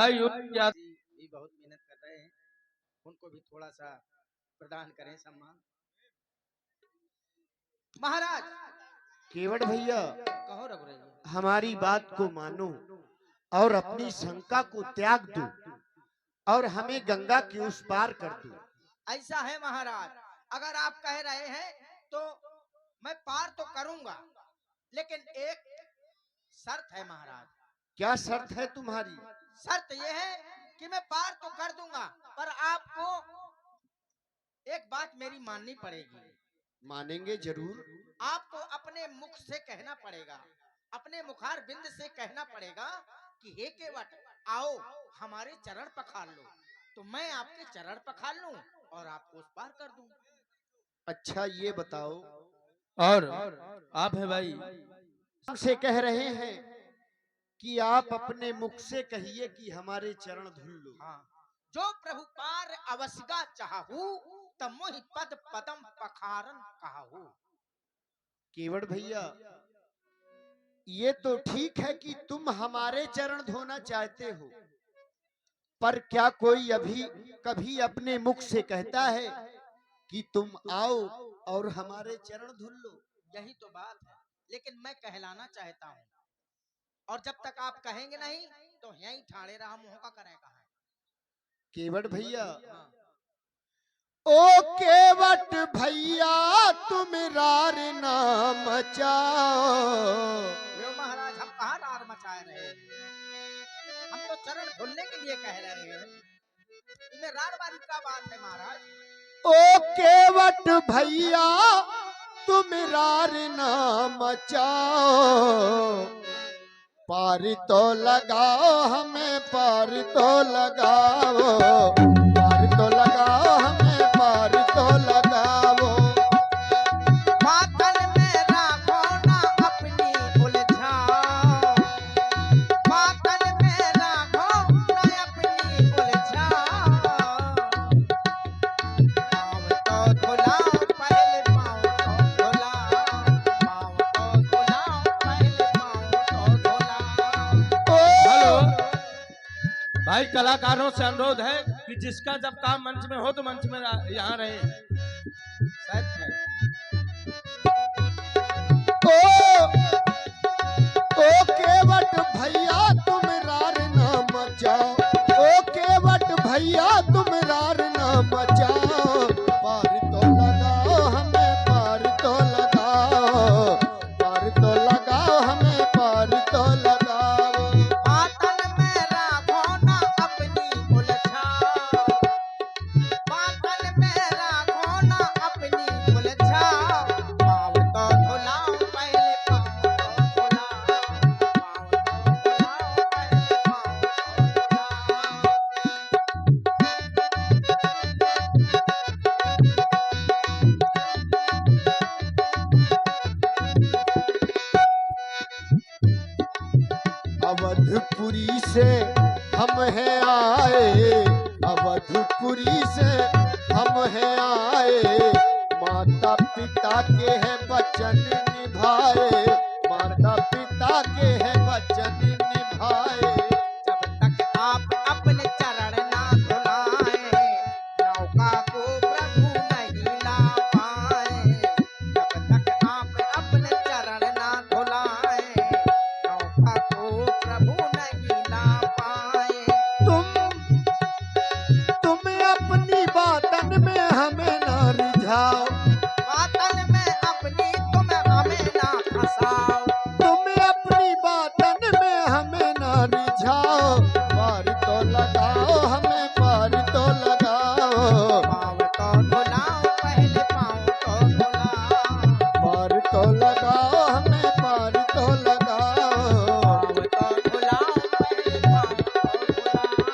भाई क्या भी बहुत मेहनत कर रहे हैं, उनको भी थोड़ा सा प्रदान करें सम्मान। महाराज केवट भैया, कहो रघुराई। हमारी बात को मानो और अपनी शंका को त्याग दो और हमें गंगा के उस पार कर दो। ऐसा है महाराज, अगर आप कह रहे हैं तो मैं पार तो करूंगा, लेकिन एक शर्त है महाराज। क्या शर्त है तुम्हारी? शर्त यह है कि मैं पार तो कर दूंगा, पर आपको एक बात मेरी माननी पड़ेगी। मानेंगे जरूर। आपको अपने मुख से कहना पड़ेगा, अपने मुखार बिंद से कहना पड़ेगा कि हे केवट आओ हमारे चरण पखार लो, तो मैं आपके चरण पखार लूं और आपको उस पार कर दूं। अच्छा ये बताओ, और आप है भाई हमसे कह रहे हैं कि आप अपने मुख से कहिए कि हमारे चरण धुल लो। हाँ, जो प्रभु पार अवसगा चाहू तब मोहि पद पदम पखारन कहू। केवट भैया, ये तो ठीक है कि तुम हमारे चरण धोना चाहते हो, पर क्या कोई अभी कभी अपने मुख से कहता है कि तुम आओ और हमारे चरण धुल लो? यही तो बात है, लेकिन मैं कहलाना चाहता हूँ, और जब तक आप कहेंगे नहीं तो यहीं ठाड़े रहा मुंह का करेगा है। केवट भैया, हाँ। ओ केवट भैया तुम रार ना मचाओ। लो महाराज, हम कहाँ रार मचाए रहे हैं, हम तो चरण धुलने के लिए कह रहे हैं। इनमें रारबारी का बात है महाराज। ओ केवट भैया तुम रार ना मचाओ, पार तो लगाओ हमें, पार तो लगाओ, पार तो लगाओ हमें, पार तो लगाओ। मातन में राखो ना अपनी उलझाओ, मातन में राखो ना अपनी उलझाओ। पाँव तो धुलाओ पहले, पाँव तो धुलाओ, पाँव तो धुलाओ पहले, पाँव तो धुलाओ। हेलो भाई, कलाकारों से अनुरोध है कि जिसका जब काम मंच में हो तो मंच में यहाँ रहे। सच है। ओ केवट भैया तुम रार ना मचाओ, ओ केवट भैया तुम रार ना मचाओ, पार तो लगाओ हमें, पार तो लगाओ, पार तो लगाओ हमें, पार तो लगाओ। मातन में राखो ना अपनी उलझाओ, मातन में राखो ना अपनी उलझाओ। पाँव तो धुलाओ पहले, पाँव तो धुलाओ, पाँव तो धुलाओ पहले, पाँव तो धुलाओ। अवधपुरी से हम हैं आए, अवधपुरी से हम हैं आए, माता पिता के हैं वचन निभाए, माता पिता के हैं वचन निभाए। जब तक आप अपने चरण ना धुलाए, नौका को प्रभु नहीं ला पाए। जब तक आप अपने चरण ना धुलाए, नौका को प्रभु नहीं ला पाए। तुम अपनी बातन में हमें ना रिझाओ, बातन में अपनी तुम हमें ना फंसाओ, तुम अपनी बातन में हमें ना रिझाओ, पार तो लगाओ हमें, पार तो लगाओ, पाँव तो धुलाओ पहले, पाँव तो धुलाओ, पार तो लगाओ हमें, पार तो लगाओ। पाँव तो धुलाओ पहले, पाँव तो धुलाओ,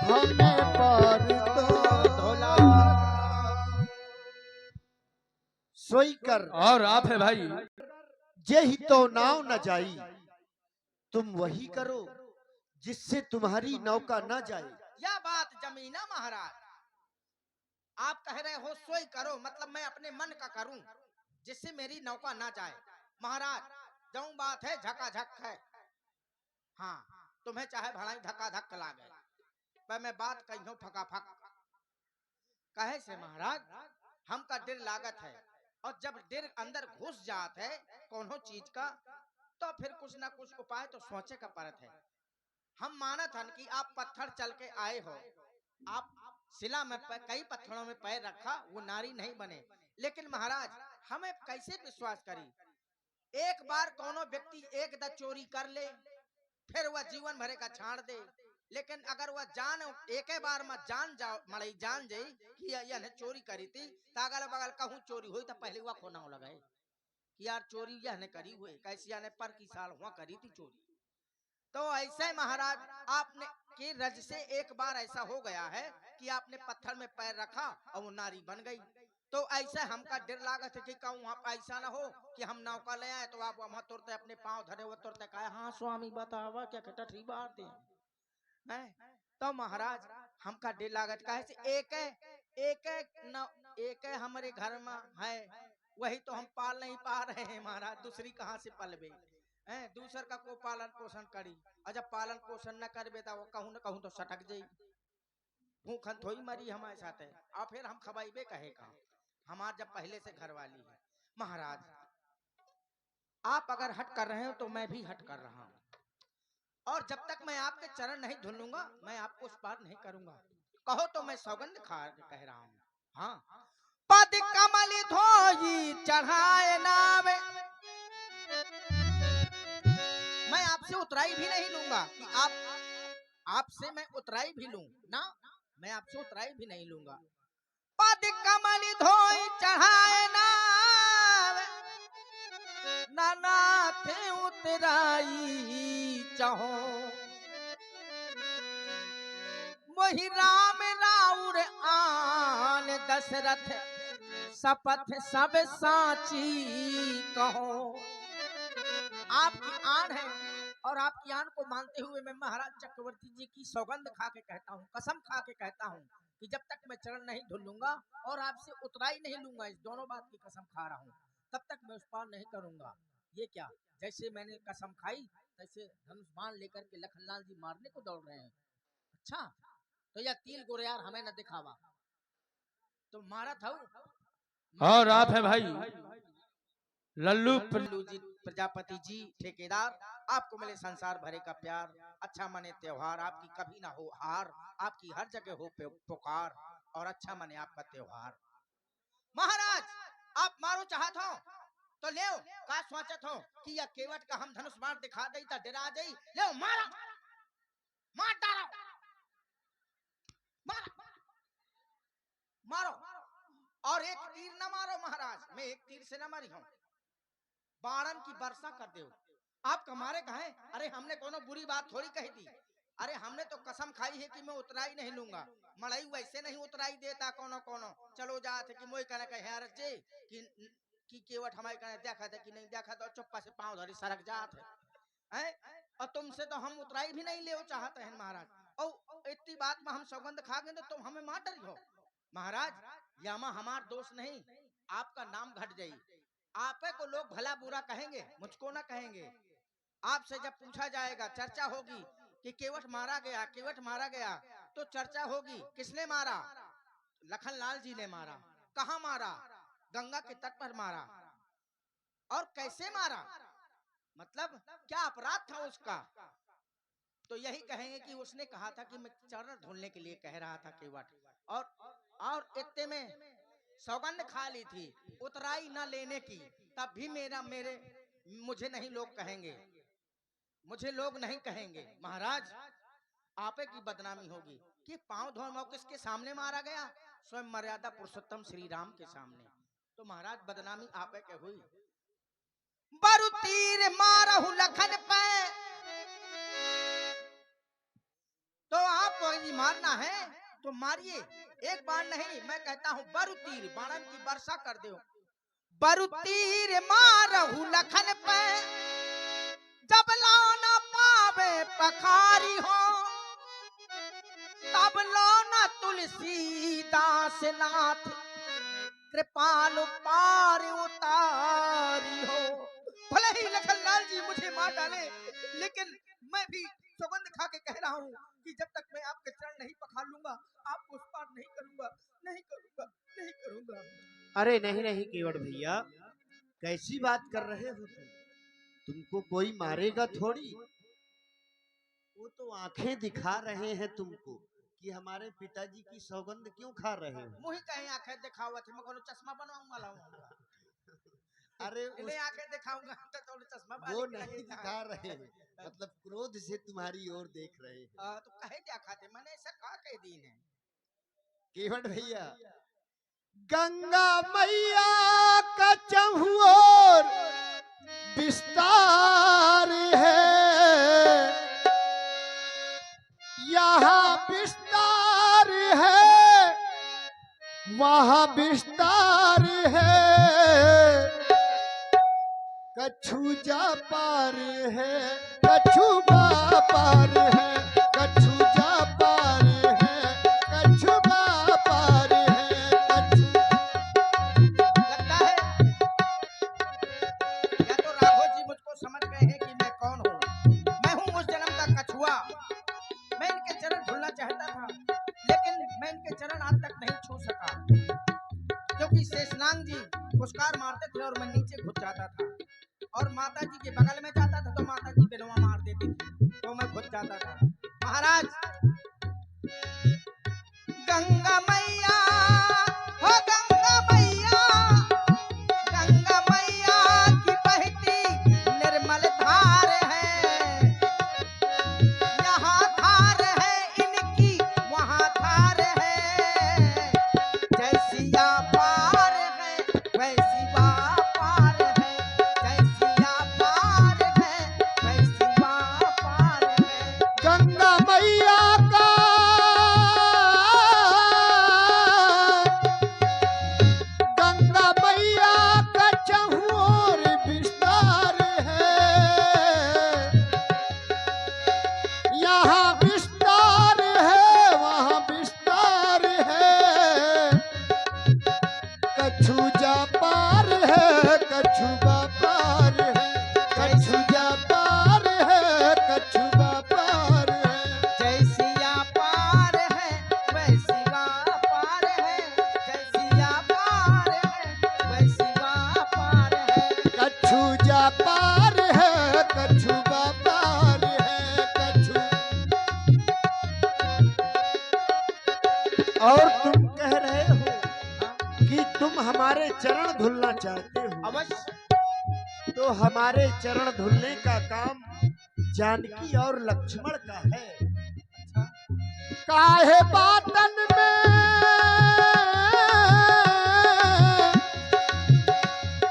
हमें पार तो धुलाओ। सोई कर और आप है भाई जेहि तो नाव न जाई, तुम वही करो जिससे तुम्हारी नौका न जाए। यह बात जमीना महाराज, आप कह रहे हो सोई करो, मतलब मैं अपने मन का करूं जिससे मेरी नौका ना जाए। महाराज जऊं बात है झकाझक है। हाँ, तुम्हें चाहे भलाई धक्का धक्का लागे, पर मैं बात कही फका फक। कहे से महाराज हमका डर लागत है, और जब डर अंदर घुस जात है कोनो चीज का, तो फिर कुछ ना कुछ उपाय तो सोचे का पड़त है। हम मानत हन कि आप पत्थर चल के आए हो, आप शिला में कई पत्थरों में पैर रखा, वो नारी नहीं बने। लेकिन महाराज हमें कैसे विश्वास करी? एक बार कोनो व्यक्ति एक दा चोरी कर ले, फिर वह जीवन भरे का छाड़ दे। लेकिन अगर वह जान एक बार में जान जाओ मलई जान जाई कि यह चोरी करी थी, तो अगल बगल कहूँ चोरी हुई तो पहले वह खोना लगाए कि यार चोरी यह ने करी हुई, कैसी याने पर की साल हुआ करी थी चोरी। तो ऐसे महाराज आपने की रज से एक बार ऐसा हो गया है कि आपने पत्थर में पैर रखा और वो नारी बन गई। तो ऐसे हमका डर लागत है कि कहूँ आप ऐसा ना हो कि हम नौका ले आए तो आप वहां तुरते अपने पांव धरे हुए तुरते कहे हाँ स्वामी बतावा क्या कटठी बात है। तो महाराज हमका डर लागत का है एक हमारे घर में है, वही तो हम पाल नहीं पा रहे हैं महाराज, दूसरी कहाँ से पलबे हैं? दूसर का को पालन पोषण करी, और जब पालन पोषण न करबे तो वो कहूँ न कहूँ तो सटक जाई, भूखन थोड़ी मरी हमारे साथ है, और फिर हम खवाइबे कहे का, हमार जब पहले से घर वाली है। महाराज आप अगर हट कर रहे हो तो मैं भी हट कर रहा हूँ, और जब तक मैं आपके चरण नहीं धुलूंगा मैं आपको उस पार नहीं करूंगा। कहो तो मैं सौगंध खा के कह रहा हूँ। हाँ, पद कमल धोई चढ़ाए नावे, मैं आपसे उतराई भी नहीं लूंगा कि आपसे मैं उतराई भी लूं ना, मैं आपसे उतराई भी नहीं लूंगा। पद कमल धोई चढ़ाए नावे, नाथ उतराई चाहो, मोहि राम राउर आन दशरथ, शपथ सब साची कहो। आपकी आन है, और आपकी आन को मानते हुए मैं महाराज चक्रवर्ती जी की सौगंध खा के कहता हूँ, कसम खा के कहता हूँ कि जब तक मैं चरण नहीं धुलूंगा और आपसे उतराई नहीं लूंगा, इस दोनों बात की कसम खा रहा हूँ, तब तक मैं उस पार नहीं करूंगा। ये क्या, जैसे मैंने कसम खाई तैसे धनुष बाण लेकर के लखनलाल जी मारने को दौड़ रहे हैं। अच्छा, तो यह तिल गुड़ यार हमें न दिखावा, तो मारा था और आप है भाई लल्लू जी प्रजापति जी ठेकेदार, आपको मिले संसार भरे का प्यार, अच्छा मने त्योहार, आपकी कभी ना हो हार, आपकी हर जगह हो पुकार, और अच्छा मने आपका त्योहार। महाराज आप मारो चाहत हो तो ले का सोचत हो कि यह केवट का हम धनुष बाण दिखा दई तो डरा जाई, ले मारो, मार डालो, मारो मारो, और एक तीर न मारो महाराज, मैं एक तीर से न मरी हूं, बाणन की वर्षा कर दो। आप कमारे कहे, अरे हमने कोनो बुरी बात थोड़ी कही थी, अरे हमने तो कसम खाई है कि मैं उतराई नहीं लूंगा, मड़ई वैसे नहीं उतराई देता कोनो कोनो, चलो जाते कि मोई कहने कहे यार जे कि केवट हमारे कहने देखा था कि नहीं देखा, तो चुप्पा से पांव धरी सरक जात है, और तुमसे तो हम उतराई भी नहीं ले चाहते हैं महाराज, और इतनी बात में हम सौगंध खा गए तो तुम हमें मार डरी हो। महाराज यामा हमार दोष नहीं, आपका नाम घट जाई, आपे को लोग भला बुरा कहेंगे, मुझको ना कहेंगे। आपसे जब पूछा जाएगा, चर्चा होगी कि केवट मारा गया, केवट मारा गया, तो चर्चा होगी किसने मारा, लखनलाल जी ने मारा, कहां मारा, गंगा के तट पर मारा, और कैसे मारा, मतलब क्या अपराध था उसका, तो यही कहेंगे कि उसने कहा था कि मैं चरण धुलने के लिए कह रहा था केवट, और इतने में सौगंध खा ली थी उतराई न लेने की, तब भी मुझे नहीं लोग कहेंगे, मुझे लोग नहीं कहेंगे। महाराज आपे की बदनामी होगी कि पांव धो किसके सामने मारा गया, स्वयं मर्यादा पुरुषोत्तम श्री राम के सामने, तो महाराज बदनामी आपे के हुई। बरु तीर मारहु लखन पे, तो आपको यदि मारना है तो मारिए, एक बार नहीं, मैं कहता हूं बरु तीर बाणन की वर्षा कर दो, बरु तीर मारहु लखन पे, जब लौना पावे पखारी हो, तब लौना तुलसीदास नाथ, कृपालु पार उतारी हो। भले ही लखनलाल जी मुझे मार डाले, लेकिन मैं भी सौगंध खा के कह रहा हूँ कि जब तक मैं आपके चरण नहीं पखार लूंगा आपको उस पार नहीं करूंगा, नहीं करूंगा, नहीं करूंगा। अरे नहीं नहीं केवट भैया, कैसी बात कर रहे हो तुमको कोई मारेगा थोड़ी। वो तो आंखें दिखा रहे हैं तुमको कि हमारे पिताजी की सौगंध क्यों खा रहे हो। मुझे कहीं आंखें दिखावा थे, मैं कोनो चश्मा बनवाऊंगा लाऊंगा। अरे इन्हें आंखें दिखाऊंगा तो चश्मा वो नहीं दिखा रहे हैं, मतलब क्रोध से तुम्हारी ओर देख रहे हैं। तो कहे क्या खाते, मैंने ऐसा कहा कह दीन है। केवट भैया, गंगा मैया का चहुओर विस्तार है, यहाँ विस्तार है वहाँ विस्तार है, कछु जा पार है कछु बा पार है, कछु जा पार है कछु बा पार है, कछु। लगता है या तो राघव जी मुझको समझ गए हैं कि मैं कौन हूँ। मैं हूँ उस जन्म का कछुआ। मैं इनके चरण धुलना चाहता था लेकिन मैं इनके चरण आज तक नहीं छू सका, क्योंकि शेषनाग जी पुरस्कार मारते थे और मैं नीचे घुस जाता था, और माता जी के बगल में जाता था तो माता जी बेलवा मार देती थी तो मैं घुस जाता था। महाराज, गंगा मैया हो गंगा मैया, गंगा मैया की बहती निर्मल धार है, यहाँ धार है इनकी वहाँ धार है, जैसिया पार है वैसी पार है, जैसिया पार है वैसी पार है। गंगा मैया का गंगा मैया का चहुओर विस्तार है, यहाँ विस्तार है वहाँ विस्तार है, कछु जा पार है कछु बा पार है, कछु जा पार है कछु बा पार है, जैसिया पार है वैसी पार है, जैसिया पार है वैसी पार है। कछु जा पार है कछु बा पार है, कछु। और तुम कह रहे हो कि तुम हमारे चरण धुलना चाहते हो, अवश्य। तो हमारे चरण धुलने का काम जानकी और लक्ष्मण का है। काहे बातन में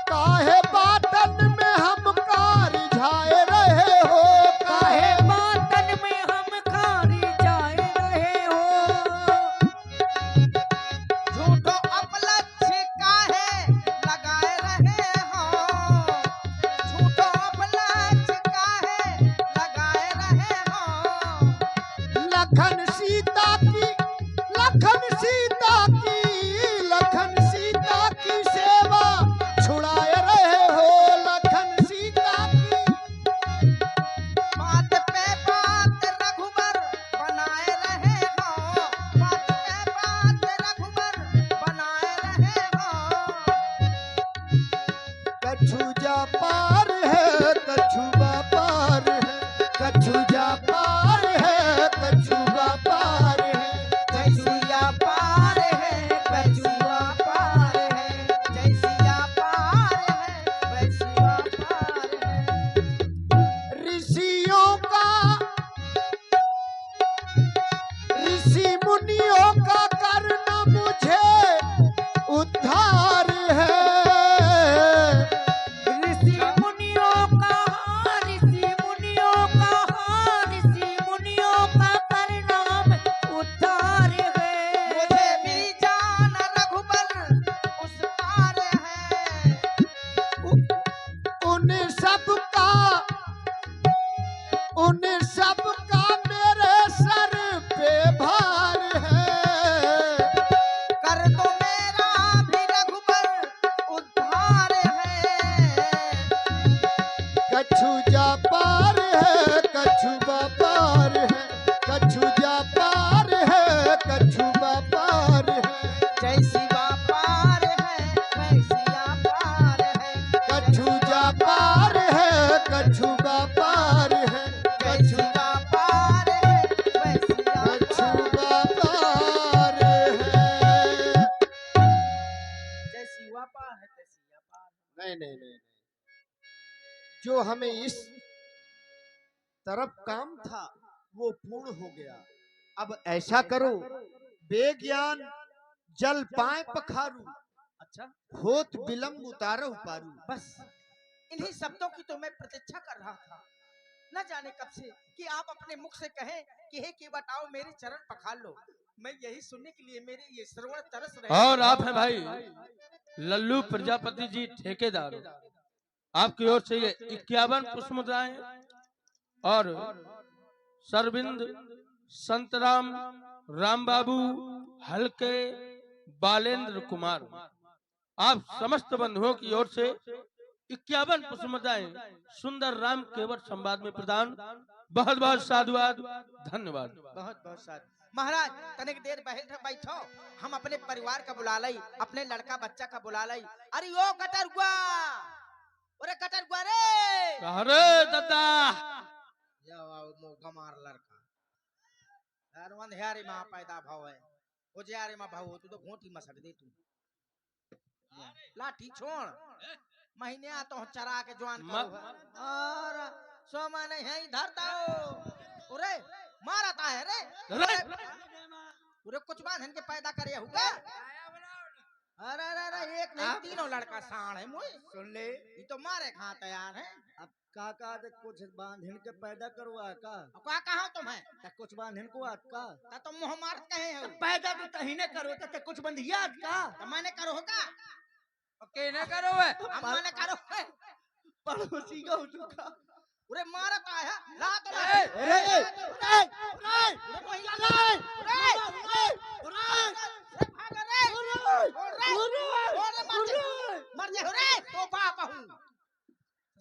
काहे बातन में हम कार झाए रहे हो, काहे बातन में हम खारी जाए रहे हो, झूठो अपलक्ष्य काहे लगाए रहे हो, झूठो अपलक्ष्य काहे लगाए रहे हो। लखन सीता की लखन सीता की लखन सीता की सेवा छुड़ाए रहे हो, लखन सीता की। बात पे बात रघुबर बनाए रहे हो, बात पे बात रघुबर बनाए रहे हो। कछु जा पार है कछु बा पार है, कछु जा पार है कछु बा पार है, जैसिया पार है कछुआ पार है, जैसिया पार है वैसिया पार है। ऋषियों का ऋषि मुनियों का करना मुझे उद्धार है, ऋषि मुनियों का ऋषि मुनियों का ऋषि मुनियों का परिणाम उद्धार है। मुझे भी जान रघुबर उस पार है, उन सब का मेरे सर पे भार है, कर दो मेरा भी रघुबर उद्धार है। कछु जा पार है कछु बा पार जो हमें इस तरफ काम था वो पूर्ण हो गया। अब ऐसा करो, बेज्ञान जल पाए पखारू, अच्छा, होत विलंब उतारो पारू। बस इन्हीं शब्दों की तो मैं प्रतीक्षा कर रहा था। न जाने कब से कि आप अपने मुख से कहें कि हे केवट आओ मेरे चरण पखार लो। मैं यही सुनने के लिए मेरे ये श्रवण तरस रहे और थे। आप हैं भाई लल्लू प्रजापति जी ठेकेदार, आपकी ओर से ये 51 पुष्प मुद्राएं और सरविंद, संतराम, राम बाबू, हल्के, बालेंद्र कुमार, आप समस्त बंधुओं की ओर से 51 पुष्प मुद्राएं सुंदर राम केवट संवाद में प्रदान। बहुत बहुत साधुवाद, धन्यवाद। बहुत बहुत साथ महाराज, तनिक देर बैठो, हम अपने परिवार का बुला लाई, अपने लड़का बच्चा का बुला लाई। अरे ओ कटरुआ, अरे कटरुआ रे, अरे दादा यो आओ मो गमार लड़का, यार अंधेरे में पैदा भाव है, वो जारे में भाव हो तू तो घोटी मसक दे तू। लाठी छोड़, महीने आ तो चरा के जवान करो है। और सोमा नहीं है इधर दो, अरे मारता है रे, पूरे कुछ बात इनके पैदा करे होगा। अरे अरे अरे एक नहीं तीनों लड़का साण है मुझे, सुन ले, ये तो मारे खा तैयार है। अब काका तो कुछ बांधन के पैदा करवा का, अब क्या कहा तुम्हें, तो कुछ बांधन को आज का, ता तुम मुँह मारत कहे हो, पैदा तो तहीने करो तो कुछ बंधिया आज का, तो मैंने करो होगा, ओके न करो है अब मैंने करो है। पड़ोसी का उठा। उरे मारता है, ला तो ला, ए, उरे महिला ला, भाग रे, मर जा रे, तो बाप हूँ,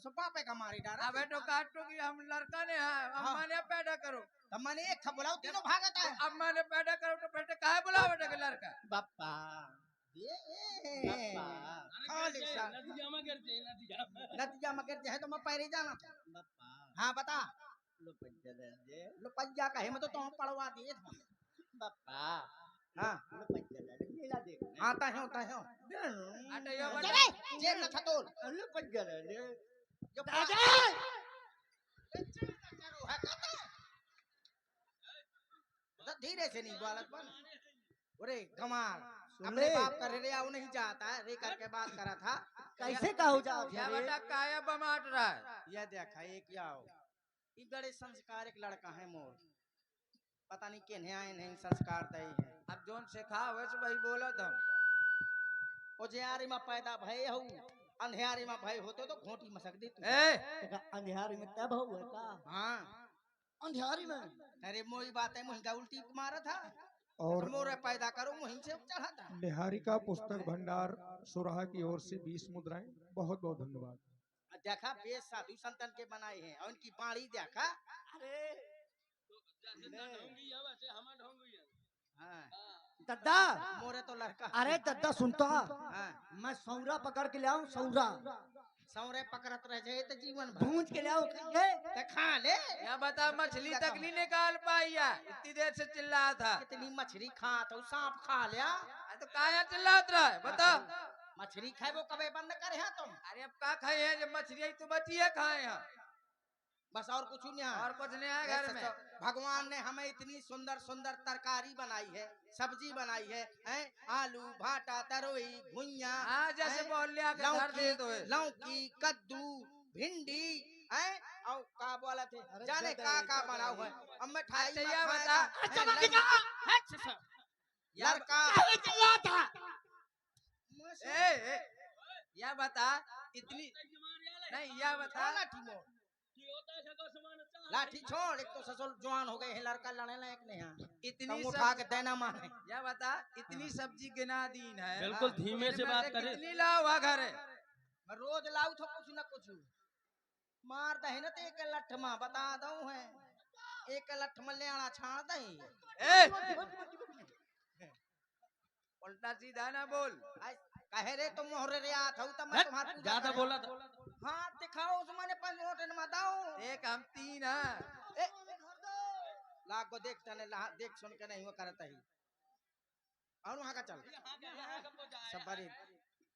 सो बापे का मारी डारा। अबे तो काटो की हम लड़का ने अम्मा ने पैदा करो, तब मैंने एक था बुलाओ, तीनों भागता है। अम्मा ने पैदा करो तो बेटे काहे बुलाओ बेटे के लड़का। बापा खाली सा नदिया मगर है तो मैं पैरे जाना था। हाँ बता, लुपैया कहे मैं तो तुम पढ़वा दिए था। हाँ आता है आटे यो बेटा चले जेल न खतोल जो धीरे से नहीं बालक बन। अरे कमाल, अपने बाप का रे आओ नहीं जाता है, रे करके बात करा था। कैसे का हो जाओ या बेटा काया बमाट रहा है। यह देखा एक आओ, ये बड़े संस्कारिक लड़का है मोर, पता नहीं किन्हें आए नहीं संस्कार दई है। अब जोन सिखा वैसे वही बोला था। ओ जियारी में पैदा भय हो, अंधियारी में भय होते तो घोटी मसक दी तू। अंधियारी में तब हुआ का, हाँ अंधियारी में, अरे मोई बात है, मुहिंगा उल्टी मारा था और मोरे पैदा करो मुहिं से चढ़ा था। निहारिका पुस्तक भंडार सुराहा की ओर से 20 मुद्राएं, बहुत बहुत धन्यवाद। देखा बेस साधु संतन के बनाए हैं और उनकी बाणी देखा। हाँ दद्दा, मोरे तो लड़का, अरे दद्दा सुनता, हाँ मैं सौरा पकड़ के ले आऊं, सौरा सौरे पकड़त रह जाए तो जीवन भर भूंज के ले आऊं, ते खा ले। या बता मछली तक नहीं निकाल पाई है, इतनी देर से चिल्ला था। कितनी मछली खा तो सांप खा लिया, तो काया चिल्लात रहा है बता। मछली खाए वो कबे बंद करे हैं तुम। अरे अब का खाए हैं जब मछली आई तो बची है खाए हैं, बस और कुछ नहीं है। और कुछ नहीं है घर में। भगवान ने हमें इतनी सुंदर सुंदर तरकारी बनाई है, सब्जी बनाई है, हैं? आलू भाटा तरोई भुइया, हाँ जैसे हैं? बोल लिया के धर दे तो है। लौकी कद्दू भिंडी, हैं? और का बोला थे जाने का बना हुआ है। अब मैं ठाई अच्छा, में या खाएगा, बता। हैं? लड़का ए, या बता इतनी नहीं, या बता लाठी मोड़, लाठी छोड़, एक तो ससुर जवान हो गए हैं, लड़का लड़ने लायक नहीं है, इतनी तुम उठा के देना माने। या बता इतनी सब्जी गिना दीन है, बिल्कुल धीमे से बात करे। कितनी लाओ हुआ घर है। मैं रोज लाऊ तो कुछ न कुछ मार दही न तो एक लठ में बता दऊ है, एक लठ में लेना छाड़ दही। उल्टा सीधा ना बोल। कहे रे तुम मोहरे रे आत हूं तब मैं तुम्हारा पूजा ज्यादा करे। बोला था। हाथ दिखाओ उस माने 5 नोट न दाओ। एक हम तीन है। लाग को देख तने देख सुन के नहीं वो करता ही। और वहां का चल सब बड़ी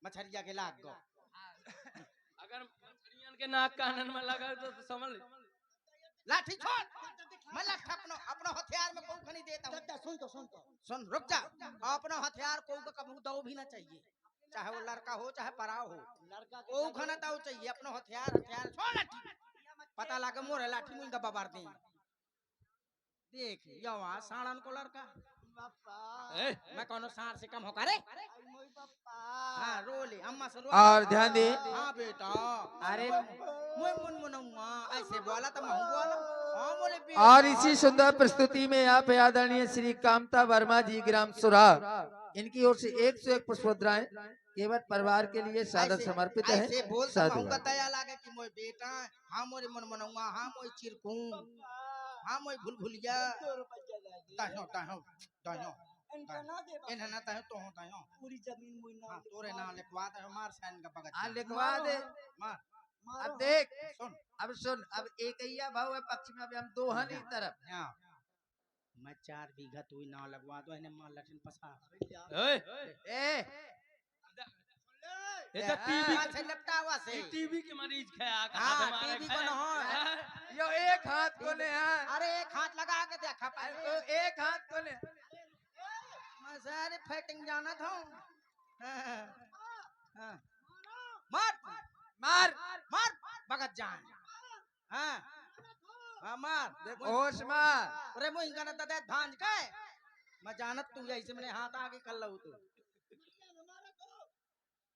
मछरिया के लाग गो। अगर मछलियन के नाक कानन में लगा तो समझ ले। लाठी छोड़, मैं लाठी अपनो हथियार में कोई नहीं देता हूँ। सुन रुक जा, अपनो हथियार को कबू दो भी ना चाहिए, चाहे वो लड़का हो चाहे पराव हो, को खाना दाव चाहिए। अपनो हथियार छोड़ लाठी, पता लगे मोरे लाठी मुंगा बाबार दे। देख यो वहाँ साड़न को लड़का, मैं कौनो साड़ से कम होकर रे। हाँ रोले अम्मा से रोले। और ध्यान दे। हाँ बेटा, अरे मुझे मुनमुनवा ऐसे बोला तो मैं बोला। हाँ बोले बेटा। और इसी सुंदर प्रस्तुति में आप आदरणीय श्री कामता वर्मा जी ग्राम सुरा, इनकी ओर से 101 पुष्पमुद्राएं केवल परिवार के लिए सादर समर्पित है। ऐसे बोल तो साधु महूंगा दया लागे कि मोय बेटा, हाँ मोरे मुनमुनवा, हाँ मोय चिरकू, हाँ मोय भूल-भुलिया। ताहो ताहो ताहो इन्हें ना ताहो तो होता है पूरी जमीन मुई ना तोरे ना लिखवा दे, मार साइन का पगत आ लिखवा दे। मार। अब देख, सुन अब एक ही भाव है पक्ष में, अभी हम दो हैं इस तरफ। हाँ मैं 4 बीघा तू ना लगवा दो, इन्हें मार लठन पसा। ए ये तो टीवी से निपटा हुआ से टीवी के मरीज खाया हाँ टीवी को ना हो। यो एक हाथ को ने है। अरे एक हाथ लगा के देखा तो एक हाथ को ने। मैं सारे फाइटिंग जाना था। मार मार मार भगत जान। हाँ हाँ मार होश मार। अरे मुझे कहना था भांज का है, मैं जानत तू ऐसे मैंने हाथ आगे कर लो तू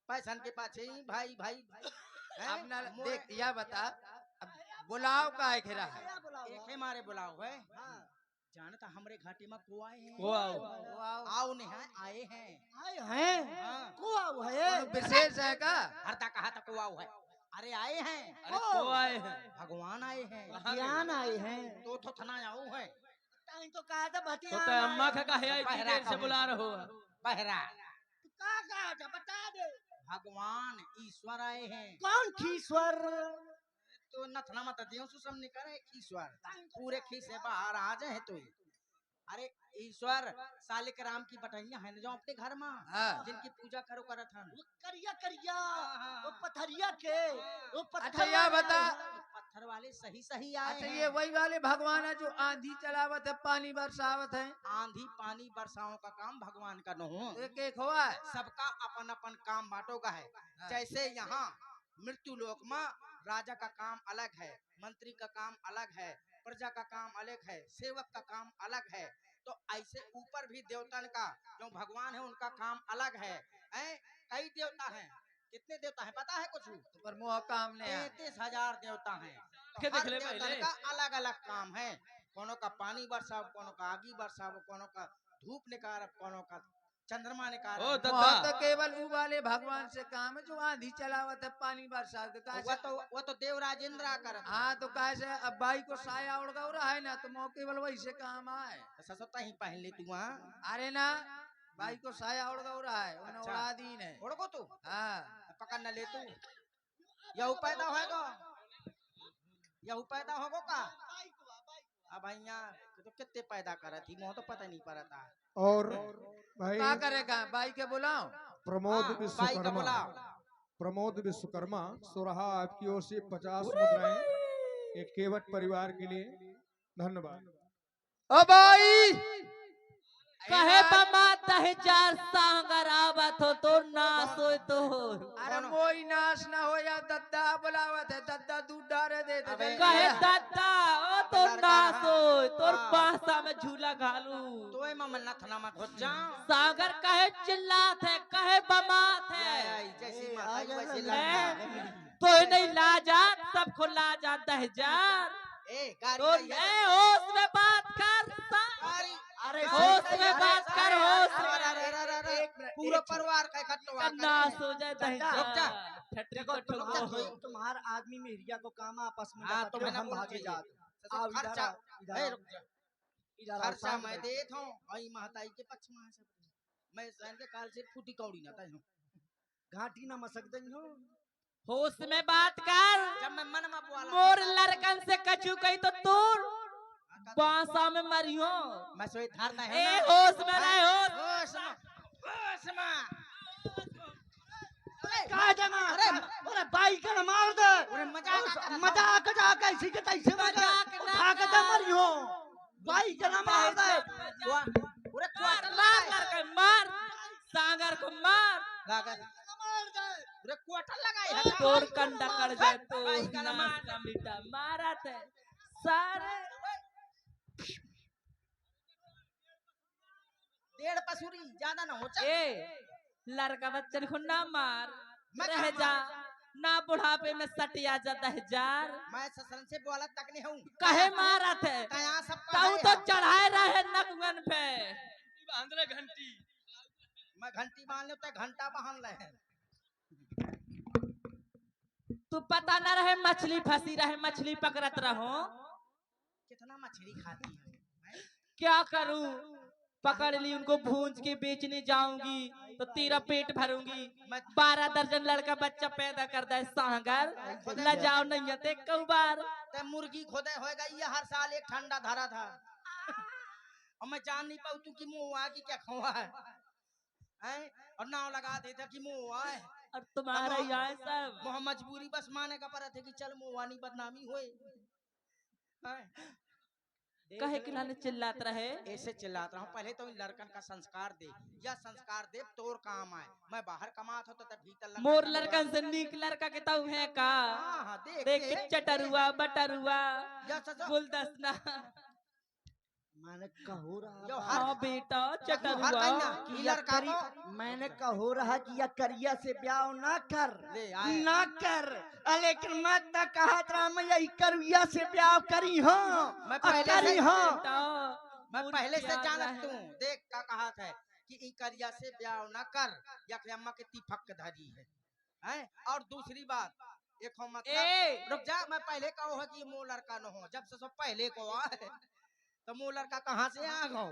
पैसन के पाछे ही भाई भाई अब ना देख या बता, अब बुलाओ का है घेरा है। एक है मारे बुलाओ है। जानता हमरे घाटी में को आए हैं, को आओ आओ नहीं है आए हैं हाँ। को आओ है विशेष है का? हरता कहा था को आओ है। अरे आए हैं, अरे को आए हैं, भगवान आए हैं, ज्ञान आए हैं, तो थना आओ है। तो कहा था तो ते अम्मा का है इतनी देर से बुला रहे हो। बहरा का कहा था बता दे। भगवान ईश्वर आए हैं। कौन ईश्वर? तो नथना मत दियो सुसम नहीं करे ईश्वर पूरे खीसे बाहर आ जाए तो। अरे ईश्वर सालिक राम की बटैया है जो अपने घर में जिनकी पूजा करो करत हन। करिया करिया वो पथरिया के वो पत्थरिया बता पत्थर वाले सही सही आए। अच्छा ये वही वाले भगवान है जो आंधी चलावत है पानी बरसावत है। आंधी पानी बरसाओं का काम भगवान का न हो, एक एक हुआ है, सबका अपन अपन काम बांटो का है। जैसे यहाँ मृत्यु लोक में राजा का काम अलग है, मंत्री का काम अलग है, प्रजा का काम अलग है, सेवक का काम अलग है। तो ऐसे ऊपर भी देवतन का जो भगवान है उनका काम अलग है। कई देवता हैं, कितने देवता हैं पता है कुछ? पर मोह काम ने 33,000 देवता हैं। तो हर देवतन का अलग अलग काम है। कोनो का पानी बरसाओ, कोनो का आगी बरसाओ, कोनो का धूप निकाल, कोनो का चंद्रमा निकाल। तो केवल वो वाले भगवान से काम है जो आंधी चलावत है पानी बरसात का। वो तो देवराज इंद्र कर। हाँ तो कैसे अब बाई को साया उड़ रहा है ना, तो मोह केवल वही से काम आए। ससुता ही पहन ले तू वहाँ। अरे ना बाई को साया उड़ रहा है, उन्हें उड़ा दी ने। उड़को तू? हाँ पकड़ न ले तू। यहू पैदा होगा, यहू पैदा होगा का? अब भैया तो कितने पैदा करा थी मोह तो पता नहीं पड़ा था। और भाई क्या करेगा बाई के बुलाओ? प्रमोद विश्वकर्मा, प्रमोद विश्वकर्मा सुरहा आपकी ओर से 50 मुद्राएं एक केवट परिवार के लिए। धन्यवाद। ओ भाई कहे बमाता है 4 सांगर आवत हो तो नाश हो तो। अरे मोई नाश ना हो या दद्दा बुलावत है, दद्दा दूध डारे दे दे। कहे दादा ओ तो नाश हो तोर पासा में झूला घालू। तो मैं नथना मत हो जा। सागर कहे चिल्लात है, कहे बमात है, जैसी माता वैसे लगता। तो नहीं लाजात सबको लाजात दहजार। तो होश में बात कर, अरे होश में बात कर, होश पूरा परिवार का इकट्ठा नाश हो जाए देखो तुम्हारा आदमी में हिरिया को काम आपस में। हाँ तो हम भागे जाते खर्चा खर्चा मैं देत हूँ आई महताई के पक्ष में सब मैं सहन के काल से फूटी कौड़ी ना ताई हूँ घाटी ना मसक दई हो। होश में बात कर। जब मैं मन में बोला मोर लड़कन से कछु कही तो तोर बांसा में मरियो। मैं सोई धारना है ए होश में रहे, होश होश में का देगा अरे अरे बाई का मार दे अरे मजाक मजाक जा कैसी के तैसे मजाक ना उठा के दे मरियो बाई का मार दे अरे क्वार्टर मार लड़का मार सांगर को मार लगा मार दे अरे क्वार्टर लगाई है तोर कंडा कर जाए तो भाई का नाच मार का मीठा मारा थे सारे डेढ़ पसूरी ज्यादा ना हो चल ए लड़का बच्चन को ना मार मैं रह कहाँ जा ना बुढ़ापे में सटिया जाता है जार मैं ससुर से बोला तक नहीं हूँ कहे मारा थे कहाँ सब ताऊ तो चढ़ाए रहे नकवन पे घंटी मैं घंटी बांध लो तो घंटा बांध रहे तू पता न रहे मछली फंसी रहे मछली पकड़त रहो कितना मछली खाती है मैं? क्या करूं पकड़ ली उनको भूंज के बेचने जाऊंगी तो तेरा पेट भरूंगी 12 दर्जन लड़का बच्चा पैदा करता है सांगर ल जाओ नहीं है देख कऊ बार ते मुर्गी खोदे होएगा ये हर साल एक ठंडा धरा था और मैं जान नहीं पाऊ तू कि मुँह आ कि क्या खुआ है हैं? और नाव लगा देता कि मुँह आए और तुम्हारा ही आए सब वहाँ मजबूरी बस माने का पड़ा थे कि चल मुँहवानी बदनामी हुए हैं? कहे कि लाने चिल्लात रहे ऐसे चिल्लाता हूँ पहले तो इन लड़कन का संस्कार दे या संस्कार दे तोर काम आए मैं बाहर कमात हो तो भीतर लड़का मोर का लड़कन से नीक लड़का के ताऊ है का हाँ हाँ देख चटरुआ बटरुआ या ससुर गुलदस्ता मैंने कहो रहा यो हर हाँ बेटा हर चटरुआ कन्या कि ई या लड़का करी को मैंने कहो रहा कि या करिया से ब्याह ना कर ले आए ना कर लेकिन मैं तो कहा था मैं यही करिया से ब्याह करी हाँ मैं पहले से- करी हाँ बेटा मैं मुझ पहले से प्यार जानत रहे। हूँ देख का कहा था कि ई करिया से ब्याह न कर या कि अम्मा के तिफक धरी है हैं और दूसरी बात एक हो मतलब ए रुक जा मैं पहले कहो है कि मो लड़का न हो जब से सब पहले को आए तो मो लड़का कहाँ से आ गो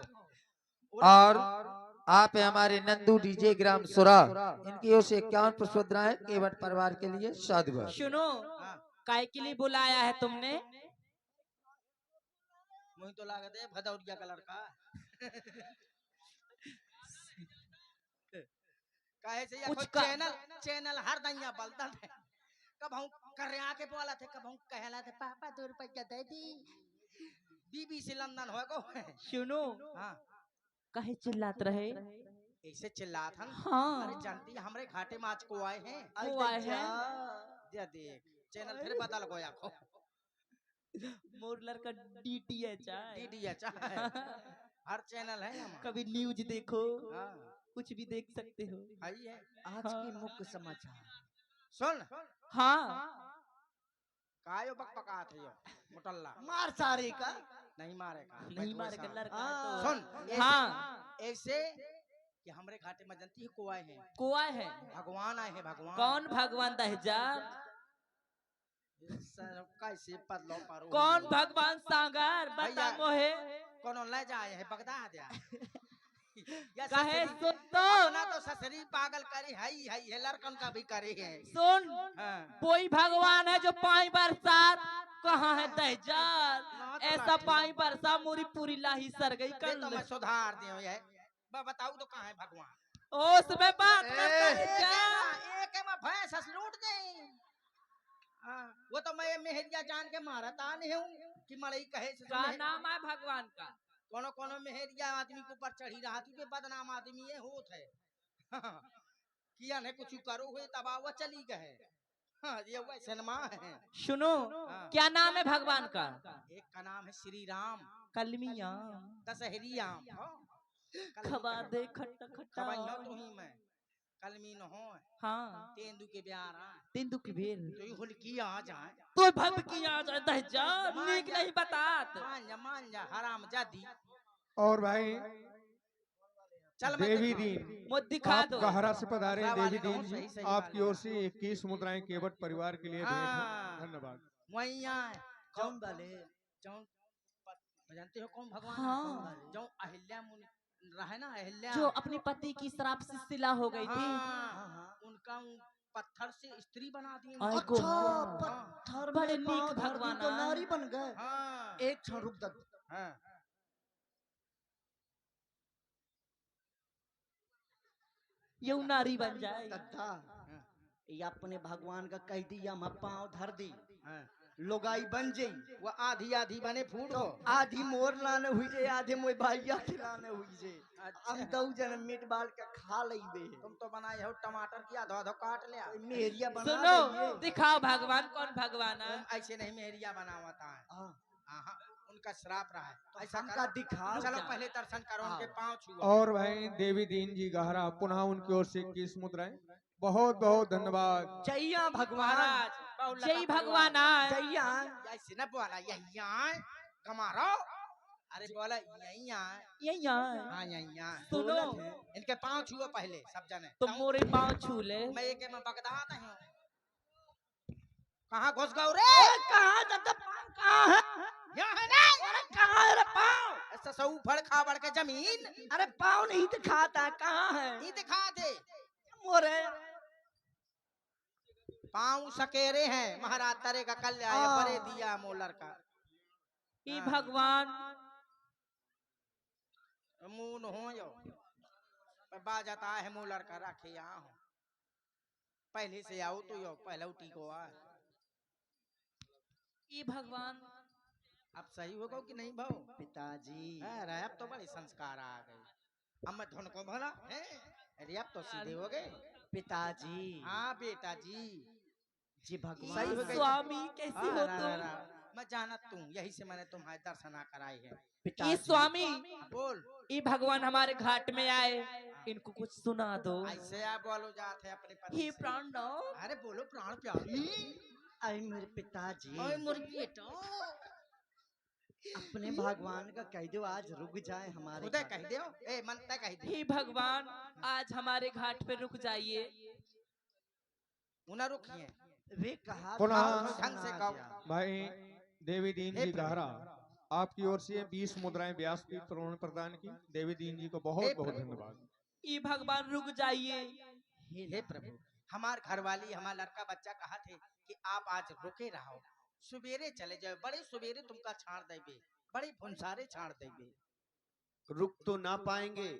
और आप हैं हमारे नंदू डीजे ग्राम सुरा इनकी ओर से 51 पुष्पद्राएं केवट परिवार के लिए साधुवाद। सुनो हाँ काय के लिए बुलाया है तुमने मुझे तो लागत है भदौरिया का लड़का कहे से कुछ कुछ का- चैनल हर दैया बलता है कब हम कर के बोला थे कब हम कहला थे पापा 2 रुपया दे दी बीबीसी लंदन हो गो सुनो हाँ कहे चिल्लात रहे ऐसे चिल्लात हन हाँ अरे जानती है, हमरे घाटे में आज को आए हैं वो आए हैं जा देख चैनल फिर बदल गया खो मोर लड़का डीटीएच है डीडीएच हर चैनल है हमारा कभी न्यूज देखो हाँ कुछ भी देख सकते हो आई है आज की मुख्य समाचार सुन हाँ कायो बक पका थे यो मुटल्ला मार सारे का नहीं मारेगा नहीं बैठो मारेगा ऐसा। लड़का हाँ। तो सुन हाँ ऐसे कि हमरे घाटे में जनती है को आए हैं को आए हैं भगवान आए हैं भगवान कौन भगवान दहजार कैसे पदलो पारो कौन भगवान सांगर बता भैया। मोहे कौन ले जाए है बगदाद या कहे ससुरी- सुन तो अपना तो ससुरी पागल करे है लड़कन का भी करे है सुन हाँ। कोई भगवान है जो 5 बरसात कहाँ है दहजार ना तो ऐसा बात 5 बरसात मोरी पूरी लाही सर गई ये कर तो मैं सुधार दियो ये बताऊ तो कहाँ है भगवान उसमें बात करता है जा। एक है मैं भैंस हंस लूट दे हाँ, वो तो मैं मेहरिया जान के मारा था नहीं हूँ कि मड़ई कहे से का नाम है भगवान का कोनो कोनो मेहरिया आदमी के ऊपर चढ़ी रहा थी के बदनाम आदमी ये होत है हाँ, किया ने कुछ करो हुए तबा वो चली गए हाँ, ये वैसे नमा है सुनो हाँ। क्या नाम है भगवान का एक का नाम है श्री राम कलमिया दशहरी राम खबा दे खट्टा खट्टा खबाइयो तो ही मैं कलमी न हो हाँ तेंदू के ब्याह आ तेंदु की बेर तो ये हुलकी आ जाए तो भब की आ जाए दहजार नीक नहीं बतात मान जा हराम जादी और भाई चल मैं देवी दिखाऊं। दीन मुझ दिखा आप दो गहरा से पधारे हैं सवाल देवी कहो, दीन सही जी सही आपकी बात ओर से 21 मुद्राएं केवट परिवार के लिए भेंट हाँ। है धन्यवाद वहीं आए कौन वाले जौन जानते हो कौन भगवान हाँ। जो अहिल्या मुनि रहे ना अहिल्या जो अपने पति की श्राप से सिला हो गई थी हाँ, उनका उन पत्थर से स्त्री बना दी आय उनको। गो अच्छा हाँ। पत्थर बड़े में नीक पाँव धर दी भगवान तो हाँ। नारी बन गए हाँ एक क्षण रुक दे हाँ ये नारी बन जाए दद्दा ये अपने भगवान का कह दिया हम पाँव धर दी लोगाई बन जाई वो आधी आधी बने फूट तो हो। आधी मोर लाने हुई जे आधे मोर भाइया खिलाने हुई जे हम दो जन मीट बाल के खा लेबे तुम तो बनाए हो टमाटर की आधो आधो काट लिया। मेरिया बना सुनो दइए। दिखाओ भगवान कौन भगवान है। तुम ऐसे नहीं मेहरिया बनावता है। हाँ, हाँ, उनका श्राप रहा है। तो ऐसा हमका करो। दिखा चलो पहले दर्शन करो, उनके पाँव छुओ। और भाई देवी दीन जी गहरा पुनः उनकी ओर से 21 मुद्राएं। बहुत बहुत धन्यवाद। जैया भगवान महाराज बहु लता जय भगवान आए। जैया ऐसे न बोला यही आए कमारो। अरे बोला यही आए। यही आए। हाँ यही आए। सुनो इनके पाँव छुओ पहले सब जने। तुम मोरे पाँव छू ले। मैं एक में बगदा नहीं हूँ। कहाँ घुस गए रे? कहाँ जाता पाँव कहाँ है? यहाँ है ना? अरे कहाँ है रे पाँव? ऐसा सब उफड़ खाबड़ के जमीन अरे पाँव नहीं दिखाता कहाँ है? नहीं दिखा दे। मोरे पाँव सकेरे हैं महाराज तरे का कल्याण बरे दिया मोलर का। ई भगवान मुंह हो यो बाजता है मोलर का रखे यहाँ हो। पहले से आओ तो यो पहले उठी को आ। ई भगवान अब सही होगा कि नहीं भाऊ? पिताजी अरे अब तो बड़े संस्कार आ गए। अब मैं धुन को भला है। अरे अब तो सीधे हो गए। पिताजी हाँ बेटा जी जी भगवान सही हो गई। स्वामी कैसी हो तुम। मैं जानत तू यही से मैंने तुम्हारे दर्शन कराए हैं। ई पिताजी स्वामी बोल ई भगवान हमारे घाट में आए, इनको कुछ सुना दो। ऐसे आप बोलो जाते अपने पति हे से। प्राण दो। अरे बोलो प्राण प्यारी। अरे मेरे पिताजी ओए मुर्गी बेटा अपने भगवान का कह दो आज रुक जाए हमारे खुदे घर। कह दो। ए मनता कह दे। हे भगवान आज हमारे घाट पे रुक जाइए। उन्हें रुकिए। वे कहा पुनः ढंग से कहो। भाई देवी दीन हे जी प्रभु। गहरा आपकी ओर से 20 मुद्राएं व्यासपीठ पर उन्होंने प्रदान की। देवी दीन जी को बहुत हे बहुत प्रभु। धन्यवाद। ई भगवान रुक जाइए। हे प्रभु हमार घरवाली हमारा लड़का बच्चा कहा थे कि आप आज रुके रहो, सवेरे चले जाओ। बड़े सवेरे तुमका छाड़ देंगे, बड़े भुंसारे छाड़ देंगे। रुक तो ना पाएंगे।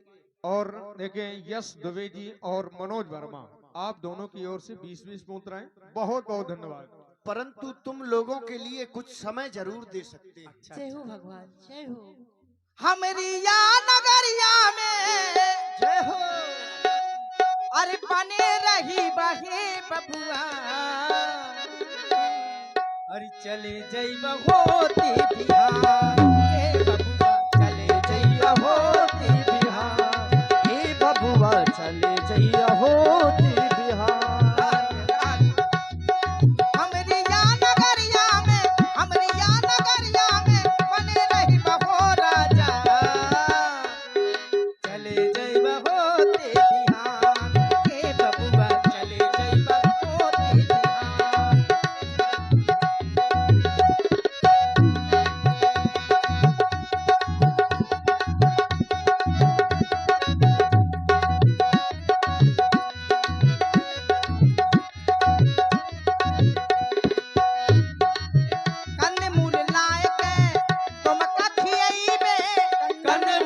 और देखें यश दुबे जी और मनोज वर्मा आप दोनों की ओर से 20-20 मुद्राएं। बहुत बहुत धन्यवाद। परंतु तुम लोगों के लिए कुछ समय जरूर दे सकते हैं। जय हो भगवान जय हो। हमारी या नगरिया में जय हो अरे बने रही बहे बबुआ। अरे चले जई होती बिहार हे बबुआ, चले जई होती बिहार। हे बबुआ चले जइया होती बिहार। हमरी या नगरिया में बने रही बहो राजा। चले जई होती बिहार हे बबुआ, चले जई होती बिहार। कन्ने मूल लाए के तुम कथियई में, कन्ने